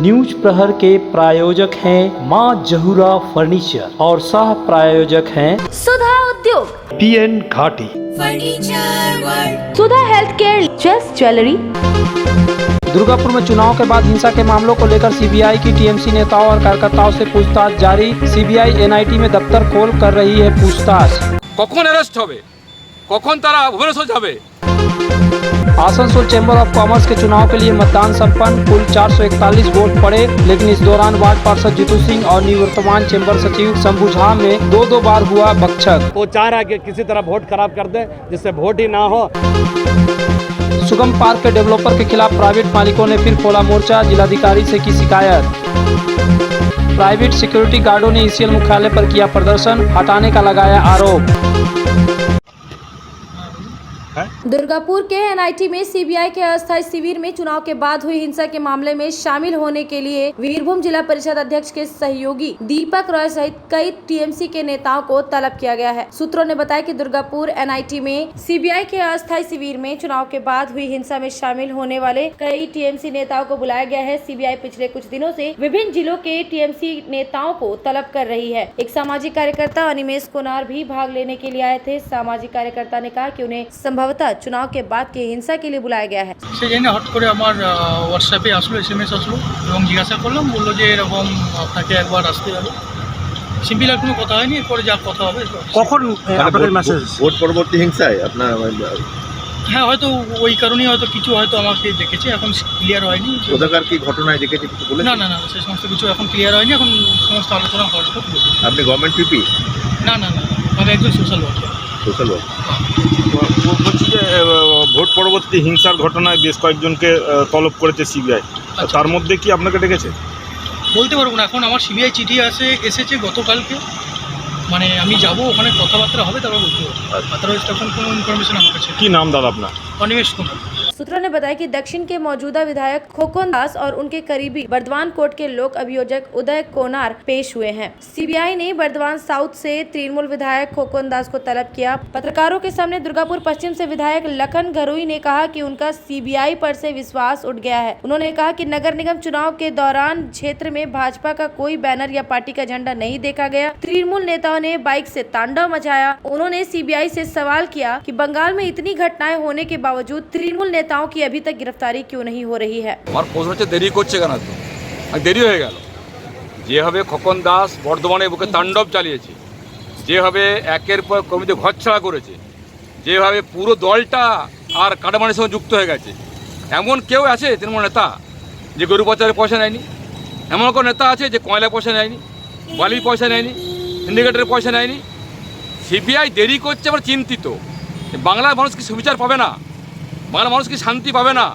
News प्रहर के प्रायोजक हैं मां जहूरा फर्नीचर और सह प्रायोजक हैं सुधा उद्योग, PN घाटी, furniture world, Sudha health care, just jewellery. Durgapur में चुनाव के बाद हिंसा के मामलों को लेकर सीबीआई की टीएमसी नेताओं और कार्यकर्ताओं से पूछताछ जारी। सीबीआई एनआईटी में दफ्तर खोल कर रही है पूछताछ। कখন अरेस्ट होबे, कখন तारा भुवनेश्वर जाबे। आसनसोल चैम्बर ऑफ कॉमर्स के चुनाव के लिए मतदान संपन्न। कुल 441 वोट पड़े, लेकिन इस दौरान वार्ड पार्षद जीतू सिंह और निवर्तमान चैम्बर सचिव शंभू झा में दो बार हुआ भक्षक। वो चाह रहा है कि किसी तरह वोट खराब कर दे, जिससे वोट ही ना हो। सुगम पार्क के डेवलपर के खिलाफ प्राइवेट मालिकों ने फिर खोला मोर्चा, जिलाधिकारी से की शिकायत। प्राइवेट सिक्योरिटी गार्डों ने ईसीएल मुख्यालय पर किया प्रदर्शन, हटाने का लगाया आरोप। दुर्गापुर के एनआईटी में सीबीआई के अस्थायी शिविर में चुनाव के बाद हुई हिंसा के मामले में शामिल होने के लिए वीरभूम जिला परिषद अध्यक्ष के सहयोगी दीपक रॉय सहित कई टीएमसी के नेताओं को तलब किया गया है। सूत्रों ने बताया कि दुर्गापुर एनआईटी में सीबीआई के अस्थायी शिविर में चुनाव के बाद हुई हिंसा में शामिल होने वाले कई टीएमसी नेताओं को बुलाया गया है। सीबीआई पिछले कुछ दिनों से विभिन्न जिलों के टीएमसी नेताओं को तलब कर रही है। एक सामाजिक कार्यकर्ता अनिमेश कोनार भी भाग लेने के लिए आए थे। सामाजिक कार्यकर्ता ने कहा कि उन्हें संभवतः चुनाव के बाद की हिंसा के लिए बुलाया गया है। সেজন্য হট করে আমার হোয়াটসঅ্যাপে আসলো, SMS আসলো এবং জিজ্ঞাসা করলাম, বললো যে এরকম আপনাকে একবার আসতে হবে। সিম্পল আর কোনো কথা হয়নি, এরপরে যা কথা হবে। কখন আপনাদের মেসেজ? ভোট পরবর্তী হিংসায় আপনার হ্যাঁ, হয়তো ওই কারণেই হয়তো কিছু হয়তো আমাকে দেখেছে, এখন ক্লিয়ার হয়নি। কোথাকার কি ঘটনায় দেখেছে কিছু বলে? না, সে সমস্ত কিছু এখন ক্লিয়ার হয়নি, এখন সমস্ত আলোচনা হওয়ার পর বলবো। আপনি গভর্নমেন্ট পিপি? না, আমি একজন সোশ্যাল ওয়ার্কার। Social work. বলছি যে ভোট পরবর্তী হিংসার ঘটনায় বেশ কয়েকজনকে তলব করেছে সিবিআই, তার মধ্যে কি আপনাকে ডেকেছে? বলতে পারবো না, এখন আমার সিবিআই চিঠি এসেছে গতকালকে, মানে আমি যাব, ওখানে কথাবার্তা হবে, তারপর বলতে পারবো। আদারওয়াইজ তখন কোনো ইনফরমেশন আমার কাছে। কি নাম দাদা আপনার? অনিমেষ কুমার। सूत्रों ने बताया कि दक्षिण के मौजूदा विधायक खोकन दास और उनके करीबी बर्दवान कोर्ट के लोक अभियोजक उदय कोनार पेश हुए हैं। सीबीआई ने बर्दवान साउथ से तृणमूल विधायक खोकन दास को तलब किया। पत्रकारों के सामने दुर्गापुर पश्चिम से विधायक लखन घरुई ने कहा कि उनका सीबीआई पर से विश्वास उठ गया है। उन्होंने कहा कि नगर निगम चुनाव के दौरान क्षेत्र में भाजपा का कोई बैनर या पार्टी का झंडा नहीं देखा गया। तृणमूल नेताओं ने बाइक से तांडव मचाया। उन्होंने सीबीआई से सवाल किया कि बंगाल में इतनी घटनाएं होने के बावजूद तृणमूल नेताओं की अभी तक गिरफ्तारी क्यों नहीं हो रही है। আমার প্রশ্ন হচ্ছে দেরি করছে কেন? তো দেরি হয়ে গেল। যেভাবে খোকন দাস বর্ধমানে বুকে তাণ্ডব চালিয়েছে, যেভাবে একের পর কমিটি ঘরছাড়া করেছে, যেভাবে পুরো দলটা আর কাটামানির সঙ্গে যুক্ত হয়ে গেছে, এমন কেউ আছে তৃণমূল নেতা যে গরু পাচারের পয়সা নেয়নি? এমন কোনো নেতা আছে যে কয়লা পয়সা নেয়নি, বালির পয়সা নেয়নি, সিন্ডিকেটের পয়সা নেয়নি? সিবিআই দেরি করছে, আবার চিন্তিত। বাংলার মানুষ কি সুবিচার পাবে না? বাংলার মানুষ কি শান্তি পাবে না?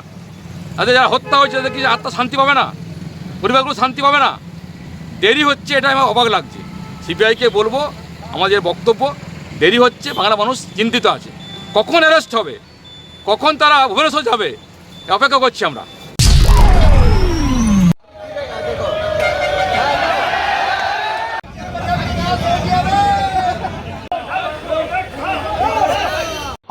তাদের যারা হত্যা হয়েছে তাদের কি আত্মা শান্তি পাবে না? পরিবারগুলো শান্তি পাবে না? দেরি হচ্ছে, এটা আমার অবাক লাগছে। সিবিআইকে বলবো, আমাদের বক্তব্য, দেরি হচ্ছে, বাংলা মানুষ চিন্তিত আছে। কখন অ্যারেস্ট হবে, কখন তারা ভুবনেশ্বর যাবে, অপেক্ষা করছি আমরা।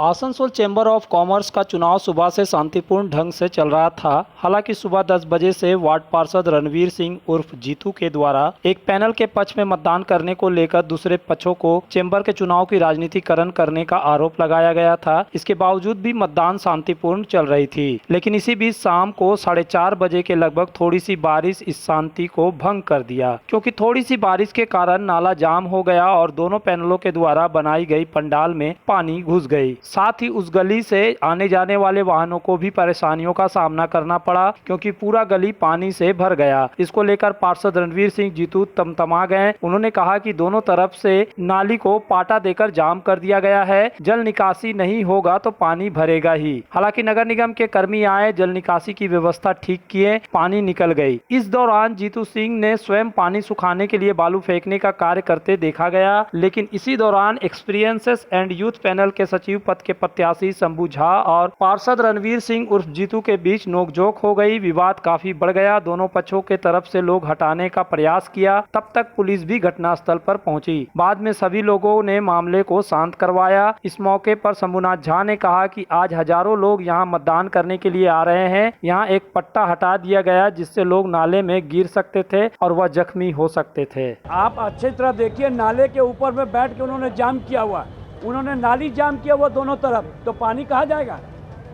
आसनसोल चैम्बर ऑफ कॉमर्स का चुनाव सुबह से शांतिपूर्ण ढंग से चल रहा था। हालांकि सुबह 10 बजे से वार्ड पार्षद रणवीर सिंह उर्फ जीतू के द्वारा एक पैनल के पक्ष में मतदान करने को लेकर दूसरे पक्षों को चैम्बर के चुनाव की राजनीतिकरण करने का आरोप लगाया गया था। इसके बावजूद भी मतदान शांतिपूर्ण चल रही थी, लेकिन इसी बीच शाम को 4:30 बजे के लगभग थोड़ी सी बारिश इस शांति को भंग कर दिया, क्योंकि थोड़ी सी बारिश के कारण नाला जाम हो गया और दोनों पैनलों के द्वारा बनाई गई पंडाल में पानी घुस गई। साथ ही उस गली से आने जाने वाले वाहनों को भी परेशानियों का सामना करना पड़ा, क्योंकि पूरा गली पानी से भर गया। इसको लेकर पार्षद रणवीर सिंह जीतू तमतमा गए। उन्होंने कहा कि दोनों तरफ से नाली को पाटा देकर जाम कर दिया गया है, जल निकासी नहीं होगा तो पानी भरेगा ही। हालांकि नगर निगम के कर्मी आए, जल निकासी की व्यवस्था ठीक किए, पानी निकल गई। इस दौरान जीतू सिंह ने स्वयं पानी सुखाने के लिए बालू फेंकने का कार्य करते देखा गया, लेकिन इसी दौरान एक्सपीरियंसेस एंड यूथ पैनल के सचिव जनपद के प्रत्याशी शंभू झा और पार्षद रणवीर सिंह उर्फ जीतू के बीच नोकझोंक हो गई। विवाद काफी बढ़ गया। दोनों पक्षों के तरफ से लोग हटाने का प्रयास किया। तब तक पुलिस भी घटनास्थल पर पहुंची। बाद में सभी लोगों ने मामले को शांत करवाया। इस मौके पर शंभुनाथ झा ने कहा कि आज हजारों लोग यहां मतदान करने के लिए आ रहे हैं। यहां एक पट्टा हटा दिया गया जिससे लोग नाले में गिर सकते थे और वह जख्मी हो सकते थे। आप अच्छी तरह देखिए, नाले के ऊपर में बैठ के उन्होंने जाम किया हुआ, उन्होंने नाली जाम किया हुआ दोनों तरफ, तो पानी कहाँ जाएगा?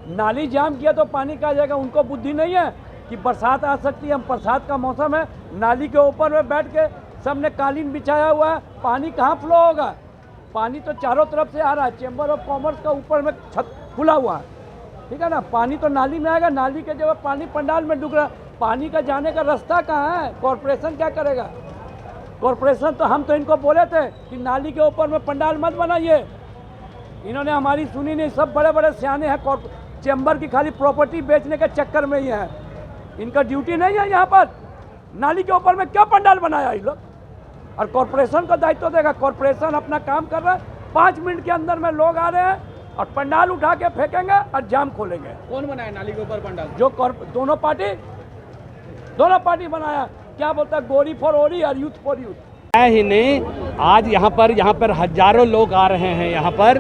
नाली जाम किया तो पानी कहाँ जाएगा? उनको बुद्धि नहीं है कि बरसात आ सकती है, बरसात का मौसम है, नाली के ऊपर में बैठ के सबने कालीन बिछाया हुआ है, पानी कहाँ फ्लो होगा? पानी तो चारों तरफ से आ रहा है। चेंबर ऑफ कॉमर्स का ऊपर में छत खुला हुआ है, ठीक है ना, पानी तो नाली में आएगा, नाली के जगह पानी पंडाल में डूब रहा है। पानी का जाने का रास्ता कहाँ है? कॉरपोरेशन क्या करेगा? कॉरपोरेशन तो हम तो इनको बोले थे कि नाली के ऊपर में पंडाल मत बनाइए, इन्होंने हमारी सुनी नहीं। सब बड़े बड़े सियाने हैं, चेंबर की खाली प्रॉपर्टी बेचने के चक्कर में ही है, इनका ड्यूटी नहीं है यहाँ पर। नाली के ऊपर में क्या पंडाल बनाया ये लोग? और कॉरपोरेशन का दायित्व देगा। कॉरपोरेशन अपना काम कर रहा है, 5 मिनट के अंदर में लोग आ रहे हैं और पंडाल उठा के फेंकेंगे और जाम खोलेंगे। कौन बनाया नाली के ऊपर पंडाल? जो दोनों पार्टी बनाया। क्या बोलता है, गोरी फॉर ओरी और यूथ फॉर यूथ। है ही नहीं, आज यहाँ पर हजारों लोग आ रहे हैं, यहाँ पर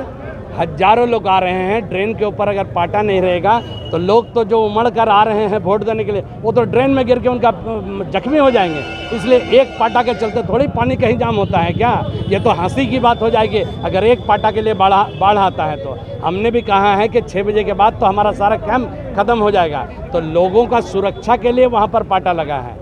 हजारों लोग आ रहे हैं। ड्रेन के ऊपर अगर पाटा नहीं रहेगा तो लोग तो जो उमड़ कर आ रहे हैं वोट देने के लिए, वो तो ड्रेन में गिर के उनका जख्मी हो जाएंगे। इसलिए एक पाटा के चलते थोड़ी पानी कहीं जाम होता है क्या? ये तो हंसी की बात हो जाएगी अगर एक पाटा के लिए बाढ़ आता है। तो हमने भी कहा है कि 6 बजे के बाद तो हमारा सारा कैंप खत्म हो जाएगा। तो लोगों का सुरक्षा के लिए वहाँ पर पाटा लगा है,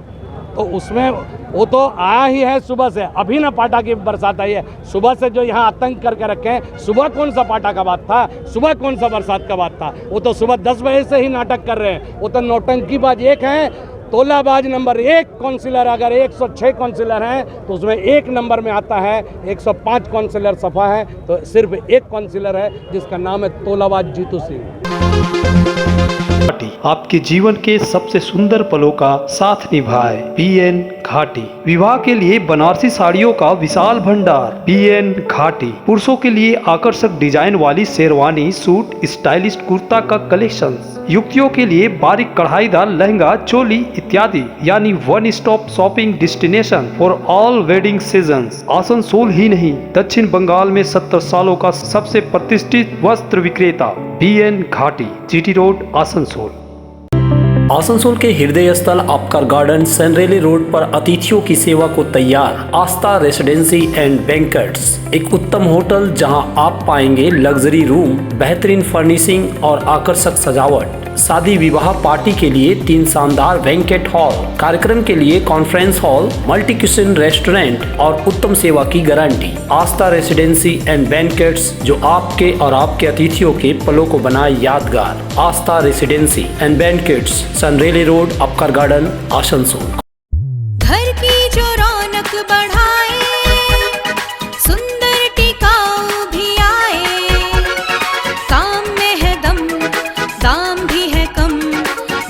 तो उसमें वो तो आया ही है सुबह से। अभी ना पाटा की बरसात आई है, सुबह से जो यहाँ आतंक करके रखे हैं। सुबह कौन सा पाटा का बात था? सुबह कौन सा बरसात का बात था? वो तो सुबह 10 बजे से ही नाटक कर रहे हैं। वो तो नौटंकीबाज एक है, तोलाबाज नंबर 1 काउंसिलर। अगर 106 काउंसिलर हैं तो उसमें 1 नंबर में आता है। 105 काउंसिलर सफा है, तो सिर्फ 1 काउंसिलर है जिसका नाम है तोलाबाज जीतू सिंह। आपके जीवन के सबसे सुंदर पलों का साथ निभाए PN घाटी। विवाह के लिए बनारसी साड़ियों का विशाल भंडार PN घाटी। पुरुषों के लिए आकर्षक डिजाइन वाली शेरवानी, सूट, स्टाइलिश कुर्ता का कलेक्शन। युवतियों के लिए बारीक कढ़ाईदार लहंगा, चोली इत्यादि, यानी one stop shopping destination for all wedding seasons. Asansol ही नहीं, दक्षिण बंगाल में 70 सालों का सबसे प्रतिष्ठित वस्त्र विक्रेता PN घाटी, GT रोड, आसनसोल। आसनसोल के हृदय स्थल आपकर गार्डन सनरेली रोड पर अतिथियों की सेवा को तैयार आस्था रेसिडेंसी एंड बैंक्वेट्स, एक उत्तम होटल जहां आप पाएंगे लग्जरी रूम, बेहतरीन फर्निशिंग और आकर्षक सजावट। शादी विवाह पार्टी के लिए 3 शानदार बैंकेट हॉल, कार्यक्रम के लिए conference hall, multi kitchen restaurant और उत्तम सेवा की guarantee. Aastha residency and banquets, जो आपके और आपके अतिथियों के पलों को बनाए यादगार। Aastha residency and banquets, Senraleigh road, Apcar garden, Asansol. घर की जो रौनक बढ़ाए, सुंदर टिकाऊ भी आए, काम में है दम, दाम भी है कम।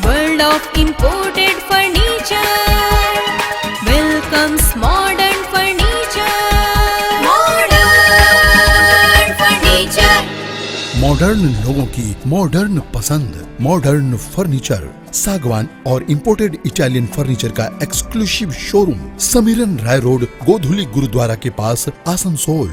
World of imported furniture welcomes modern furniture. Modern furniture, modern लोगों की मॉडर्न पसंद। मॉडर्न फर्नीचर, सागवान और इंपोर्टेड इटालियन फर्नीचर का exclusive showroom, Samiran Roy road, Godhuli gurdwara के पास, आसनसोल।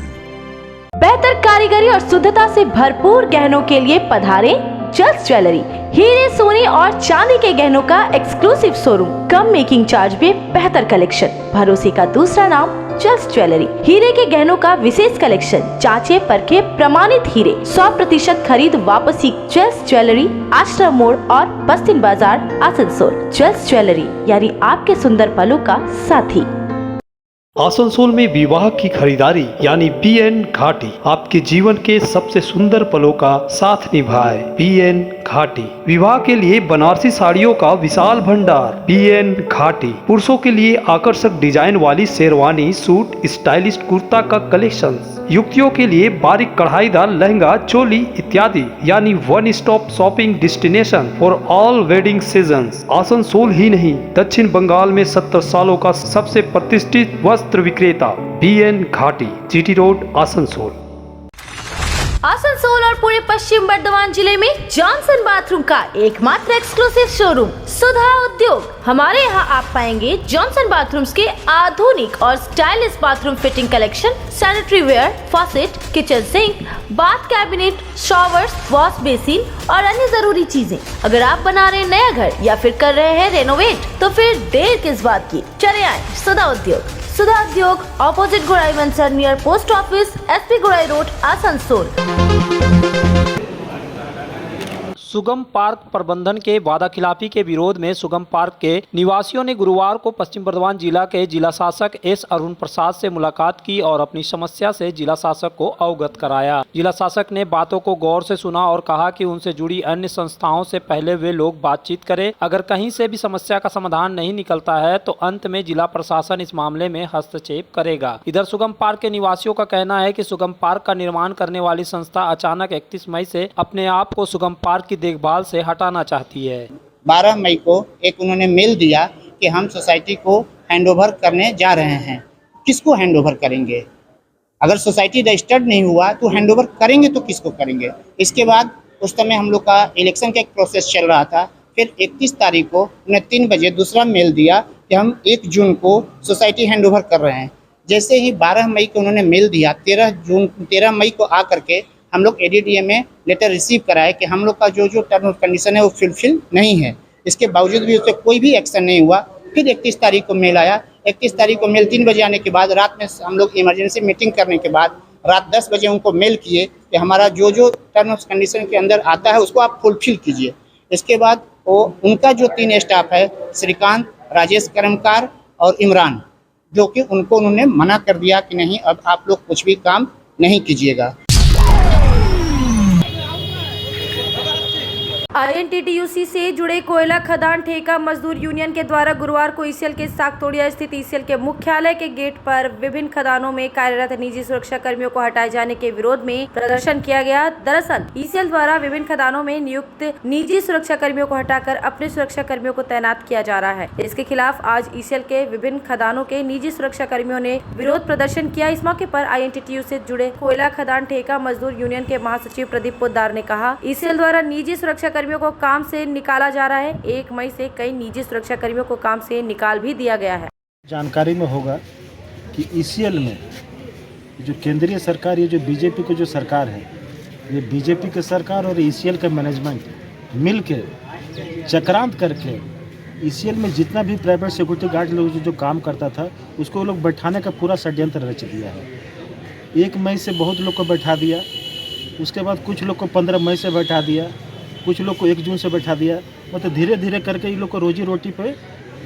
बेहतर कारीगरी और शुद्धता से भरपूर गहनों के लिए पधारें जस्ट ज्वेलरी। हीरे, सोने और चांदी के गहनों का एक्सक्लूसिव शोरूम, कम मेकिंग चार्ज में बेहतर कलेक्शन। भरोसे का दूसरा नाम जस्ट ज्वेलरी। हीरे के गहनों का विशेष कलेक्शन, जांचे परखे प्रमाणित हीरे, 100% खरीद वापसी। जस्ट ज्वेलरी, आश्रम मोड़ और बस्तिन बाजार, आसनसोल। जस्ट ज्वेलरी यानी आपके सुंदर पलों का साथी। आसनसोल में विवाह की खरीदारी यानी PN घाटी, आपके जीवन के सबसे सुंदर पलों का साथ निभाए PN घाटी। विवाह के लिए बनारसी साड़ियों का विशाल भंडार PN घाटी। पुरुषों के लिए आकर्षक डिजाइन वाली शेरवानी, सूट, स्टाइलिश कुर्ता का कलेक्शन। युवतियों के लिए बारीक कढ़ाईदार लहंगा, चोली इत्यादि, यानी one stop shopping destination for all wedding seasons. Asansol ही नहीं, दक्षिण बंगाल में 70 सालों का सबसे प्रतिष्ठित वस्त्र विक्रेता PN घाटी, GT रोड, आसनसोल। आसनसोल और पूरे पश्चिम बर्धमान जिले में जॉनसन बाथरूम का एकमात्र एक्सक्लूसिव शोरूम सुधा उद्योग। हमारे यहाँ आप पाएंगे जॉनसन बाथरूम्स के आधुनिक और stylish bathroom fitting collection, sanitary ware, faucet, kitchen sink, bath cabinet, showers, wash basin और अन्य जरूरी चीजें। अगर आप बना रहे हैं नया घर या फिर कर रहे हैं रेनोवेट, तो फिर देर किस बात की, चले आए सुधा उद्योग। सुधा उद्योग ऑपोजिट गोराई वंसर नियर पोस्ट ऑफिस, SP गोराई रोड, आसनसोल। सुगम पार्क प्रबंधन के वादाखिलाफी के विरोध में सुगम पार्क के निवासियों ने गुरुवार को पश्चिम बर्धमान जिला के जिला शासक S अरुण प्रसाद से मुलाकात की और अपनी समस्या से जिला शासक को अवगत कराया। जिला शासक ने बातों को गौर से सुना और कहा कि उनसे जुड़ी अन्य संस्थाओं से पहले वे लोग बातचीत करें। अगर कहीं से भी समस्या का समाधान नहीं निकलता है तो अंत में जिला प्रशासन इस मामले में हस्तक्षेप करेगा। इधर सुगम पार्क के निवासियों का कहना है कि सुगम पार्क का निर्माण करने वाली संस्था अचानक 31 मई से अपने आप को सुगम पार्क की देखभाल से हटाना चाहती है। 12 मई को एक उन्होंने मेल दिया कि हम सोसाइटी को हैंडओवर करने जा रहे हैं। किसको हैंडओवर करेंगे? अगर सोसाइटी रजिस्टर्ड नहीं हुआ तो हैंडओवर करेंगे तो किसको करेंगे? इसके बाद उस समय हम लोग का इलेक्शन का एक प्रोसेस चल रहा था। फिर 31 तारीख को उन्हें 3 बजे दूसरा मेल दिया कि हम 1 जून को सोसाइटी हैंडओवर कर रहे हैं। जैसे ही 12 मई को उन्होंने मेल दिया, 13 मई को आ करके हम लोग ADDA में लेटर रिसीव कराए कि हम लोग का जो टर्म ऑफ कंडीशन है वो फुलफिल नहीं है। इसके बावजूद भी उससे कोई भी एक्शन नहीं हुआ। फिर 31 तारीख को मेल आया। 31 तारीख को मेल 3 बजे आने के बाद रात में हम लोग इमरजेंसी मीटिंग करने के बाद रात 10 बजे उनको मेल किए कि हमारा जो टर्म ऑफ कंडीशन के अंदर आता है उसको आप फुलफिल कीजिए। इसके बाद वो उनका जो 3 स्टाफ है, श्रीकांत, राजेश कर्मकार और इमरान, जो कि उनको उन्होंने मना कर दिया कि नहीं, अब आप लोग कुछ भी काम नहीं कीजिएगा। INTTUC से जुड़े कोयला खदान ठेका मजदूर यूनियन के द्वारा गुरुवार को ईसीएल के सागतोड़िया स्थित ईसीएल के मुख्यालय के गेट पर विभिन्न खदानों में कार्यरत निजी सुरक्षा कर्मियों को हटाए जाने के विरोध में प्रदर्शन किया गया। दरअसल ईसीएल द्वारा विभिन्न खदानों में नियुक्त निजी सुरक्षा कर्मियों को हटाकर अपने सुरक्षा कर्मियों को तैनात किया जा रहा है। इसके खिलाफ आज ईसीएल के विभिन्न खदानों के निजी सुरक्षा कर्मियों ने विरोध प्रदर्शन किया। इस मौके पर INTTU से जुड़े कोयला खदान ठेका मजदूर यूनियन के महासचिव प्रदीप पोद्दार ने कहा, ईसीएल द्वारा निजी सुरक्षा कर्मियों को काम से निकाला जा रहा है। 1 मई से कई निजी सुरक्षा कर्मियों को काम से निकाल भी दिया गया है। जानकारी में होगा कि ईसीएल में जो केंद्रीय सरकार, ये जो बीजेपी की जो सरकार है, ये बीजेपी की सरकार और ईसीएल का मैनेजमेंट मिल के चक्रांत करके ईसीएल में जितना भी प्राइवेट सिक्योरिटी गार्ड लोग जो काम करता था उसको लोग बैठाने का पूरा षड्यंत्र रच दिया है। 1 मई से बहुत लोग को बैठा दिया, उसके बाद कुछ लोग को 15 मई से बैठा दिया, कुछ लोग को 1 जून से बैठा दिया। मतलब धीरे धीरे करके ये लोग को रोजी रोटी पे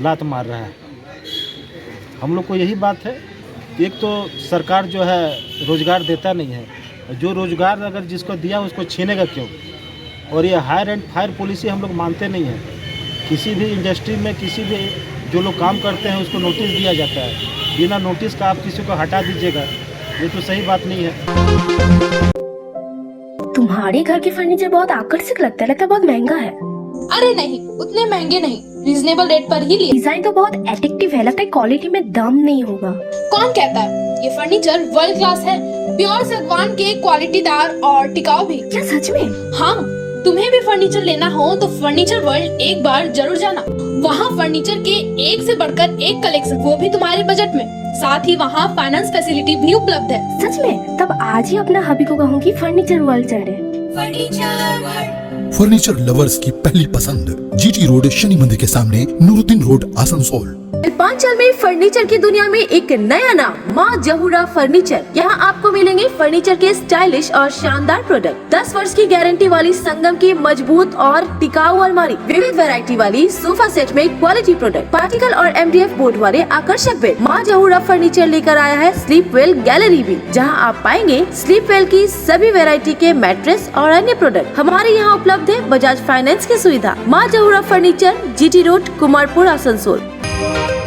लात मार रहा है। हम लोग को यही बात है, एक तो सरकार जो है रोज़गार देता नहीं है, जो रोज़गार अगर जिसको दिया उसको छीनेगा क्यों? और ये हायर एंड फायर पॉलिसी हम लोग मानते नहीं हैं। किसी भी इंडस्ट्री में किसी भी जो लोग काम करते हैं उसको नोटिस दिया जाता है, बिना नोटिस का आप किसी को हटा दीजिएगा, ये तो सही बात नहीं है। तुम्हारे घर के फर्नीचर बहुत आकर्षक लगता है बहुत महंगा है। अरे नहीं, उतने महंगे नहीं, रीजनेबल रेट पर ही लिए। डिजाइन तो बहुत एट्रैक्टिव है, लगता है क्वालिटी में दम नहीं होगा। कौन कहता है? ये फर्नीचर वर्ल्ड क्लास है, प्योर सागवान के, क्वालिटीदार और टिकाऊ भी। क्या सच में? हाँ, तुम्हें भी फर्नीचर लेना हो तो फर्नीचर वर्ल्ड एक बार जरूर जाना। वहाँ फर्नीचर के एक से बढ़कर एक कलेक्शन, वो भी तुम्हारे बजट में। साथ ही वहाँ फाइनेंस फैसिलिटी भी उपलब्ध है। सच में? तब आज ही अपना हबी को कहूँगी फर्नीचर वर्ल्ड चढ़े। फर्नीचर लवर्स की पहली पसंद, GT रोड, शनि मंदिर के सामने, नूरुद्दीन रोड, आसनसोल। कल्पांचल में फर्नीचर की दुनिया में एक नया नाम, माँ जहूरा फर्नीचर। यहाँ आपको मिलेंगे फर्नीचर के स्टाइलिश और शानदार प्रोडक्ट। 10 वर्ष की गारंटी वाली संगम की मजबूत और टिकाऊ अलमारी, विविध वैरायटी वाली सोफा सेट में क्वालिटी प्रोडक्ट, पार्टिकल और MDF बोर्ड वाले आकर्षक बेड। माँ जहूरा फर्नीचर लेकर आया है स्लीप वेल गैलरी भी, जहाँ आप पाएंगे स्लीप वेल की सभी वैरायटी के मैट्रेस और अन्य प्रोडक्ट। हमारे यहाँ उपलब्ध है बजाज फाइनेंस की सुविधा। माँ Jahura furniture, GT road, Kumarpur, Asansol.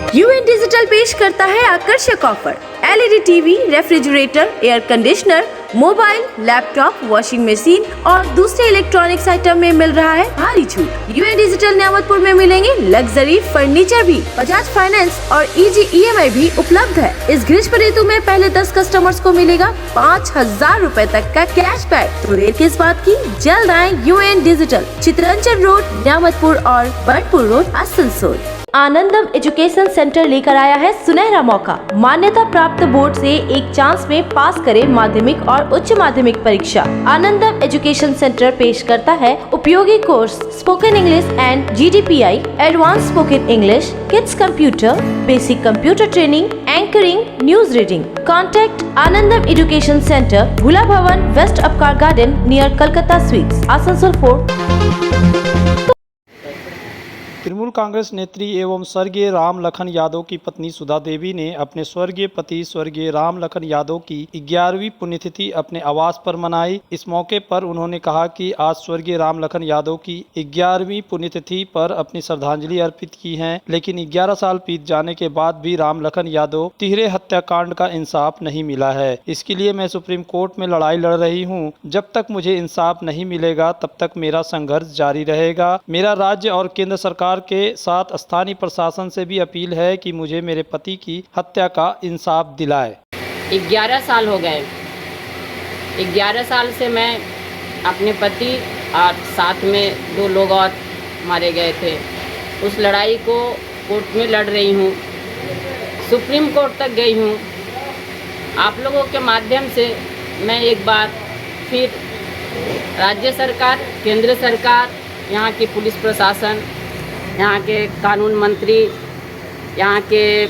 UN digital पेश करता है आकर्षक offer. LED TV, refrigerator, air conditioner mobile, laptop, washing machine और दूसरे इलेक्ट्रॉनिक्स आइटम में मिल रहा है भारी छूट। यूएन डिजिटल न्यामतपुर में मिलेंगे लग्जरी फर्नीचर भी। बजाज फाइनेंस और इजी EMI भी उपलब्ध है। इस ग्रीष्म ऋतु में पहले 10 कस्टमर्स को मिलेगा 5000 रूपए तक का कैशबैक। तो देर किस बात की, जल्द आए UN digital, Chittaranjan road, Nyamatpur और बर्डपुर रोड, आसनसोल। आनंदम एजुकेशन सेंटर लेकर आया है सुनहरा मौका। मान्यता प्राप्त बोर्ड से एक चांस में पास करें माध्यमिक और उच्च माध्यमिक परीक्षा। आनंदम एजुकेशन सेंटर पेश करता है उपयोगी course spoken English and GDPI, advance spoken English, kids computer, basic computer training, anchoring, news reading. Contact Anandam education centre, Bhula Bhawan, west Apcar garden, near Calcutta sweets, Asansol 4। Trinamool Congress नेत्री एवं स्वर्गीय राम लखन यादव की पत्नी सुधा देवी ने अपने स्वर्गीय पति स्वर्गीय राम लखन यादव की 11वीं पुण्यतिथि अपने आवास पर मनाई। इस मौके पर उन्होंने कहा कि आज स्वर्गीय राम लखन यादव की 11वीं पुण्यतिथि पर अपनी श्रद्धांजलि अर्पित की है, लेकिन 11 साल बीत जाने के बाद भी राम लखन यादव तिहरे हत्याकांड का इंसाफ नहीं मिला है। इसके लिए मैं सुप्रीम कोर्ट में लड़ाई लड़ रही हूँ। जब तक मुझे इंसाफ नहीं मिलेगा तब तक मेरा संघर्ष जारी रहेगा। मेरा राज्य और केंद्र सरकार के साथ स्थानीय प्रशासन से भी अपील है कि मुझे मेरे पति की हत्या का इंसाफ दिलाए। 11 साल हो गए। 11 साल से मैं अपने पति और साथ में 2 लोग और मारे गए थे। उस लड़ाई को कोर्ट में लड़ रही हूँ, सुप्रीम कोर्ट तक गई हूँ। आप लोगों के माध्यम से मैं एक बार फिर राज्य सरकार, केंद्र सरकार, यहाँ की पुलिस प्रशासन, यहाँ के कानून मंत्री, यहाँ के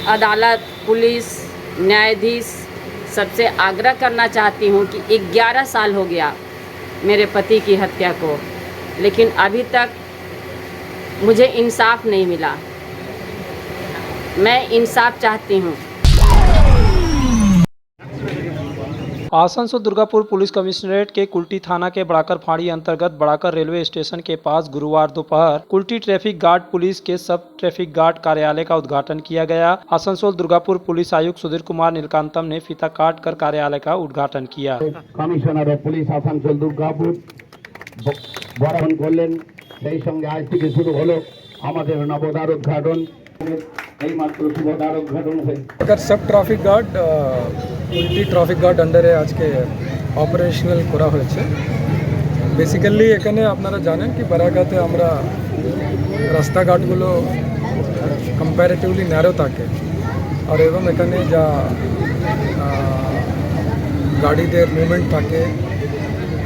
अदालत, पुलिस, न्यायाधीश सबसे आग्रह करना चाहती हूँ कि 11 साल हो गया मेरे पति की हत्या को, लेकिन अभी तक मुझे इंसाफ नहीं मिला। मैं इंसाफ चाहती हूँ। आसनसोल दुर्गापुर पुलिस कमिश्नरेट के कुल्टी थाना के बड़ाकर फाड़ी अंतर्गत बड़ाकर रेलवे स्टेशन के पास गुरुवार दोपहर कुल्टी ट्रैफिक गार्ड पुलिस के सब ट्रैफिक गार्ड कार्यालय का उद्घाटन किया गया। आसनसोल दुर्गापुर पुलिस आयुक्त सुधीर कुमार नीलकांतम ने फीता काट कर कार्यालय का उद्घाटन किया। कमिश्नर पुलिस आसनसोल दुर्गापुर বরণ করলেন, সেই সঙ্গে আজ থেকে শুরু হলো আমাদের নবদ্বার উদ্ঘাটন। এই মাত্র শুভদ্বার উদ্ঘাটন হয়েছে। सब ट्रैफिक गार्ड কুল্টি ট্রাফিক গার্ড আন্ডারে আজকে অপারেশনাল করা হয়েছে। বেসিক্যালি এখানে আপনারা জানেন কি বারাগাতে আমরা রাস্তাঘাটগুলো কম্পারেটিভলি ন্যারো থাকে আর এবং এখানে যা গাড়িদের মুভমেন্ট থাকে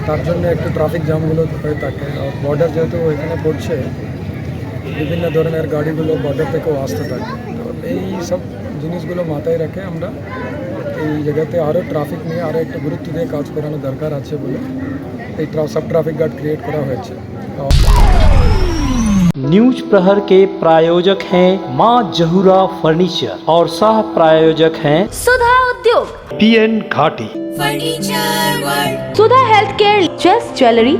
তার জন্য একটু ট্রাফিক জ্যামগুলো হয়ে থাকে। আর বর্ডার যেহেতু এখানে পড়ছে, বিভিন্ন ধরনের গাড়িগুলো বর্ডার থেকেও আসতে থাকে। তো এই সব জিনিসগুলো মাথায় রেখে আমরা এই জায়গাতে আরও ট্রাফিক নিয়ে আরও একটু গুরুত্ব দিয়ে কাজ করানো দরকার আছে বলে এই सब ट्रैफिक गार्ड क्रिएट करा হয়েছে। न्यूज प्रहर के प्रायोजक हैं मां जहूरा फर्नीचर और सह प्रायोजक हैं सुधा उद्योग, PN घाटी, furniture world, Sudha health care, chess jewellery,